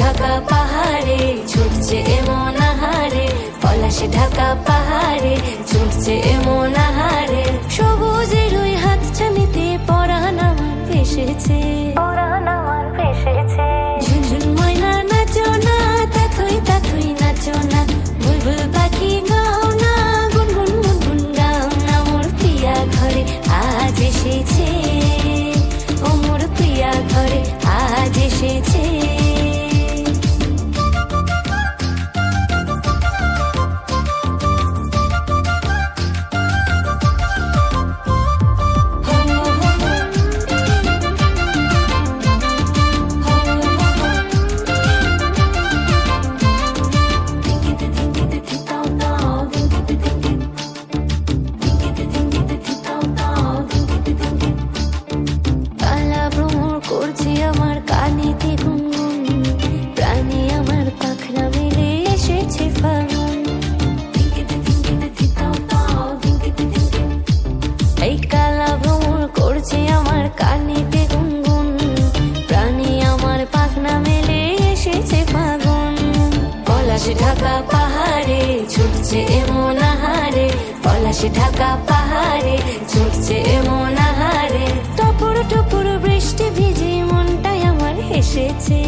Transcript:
ঢাকা পাহাড়ে ছুটছে এমন আহারে, পলাশ ঢাকা পাহাড়ে ছুটছে এমন আহারে। সবুজের ওই হাতছানিতে পরাণ আমার ভেসেছে, ঝুনঝুন ময়না নাচো না, তাথুই তাথুই নাচো না, বুলবুল পাখি গাও না, গুনগুন গুনগুন গাও না। মোর প্রিয়া ঘরে আজ এসেছে, ও মোর প্রিয়া ঘরে আজ এসেছে। করছে আমার কানেতে গুনগুন, প্রাণে আমার পাখনা মেলে এসেছে ফাগুন। এই কালা ভ্রমর করছে আমার কানেতে গুনগুন, প্রাণে আমার পাখনা মেলে এসেছে ফাগুন। পলাশ ঢাকা পাহাড়ে ছুটছে এমন আহারে, পলাশ ঢাকা পাহাড়ে ছুটছে এমন আহারে। টপুর টপুর বৃষ্টি ভিজে মনটাই আমার হেসেছে।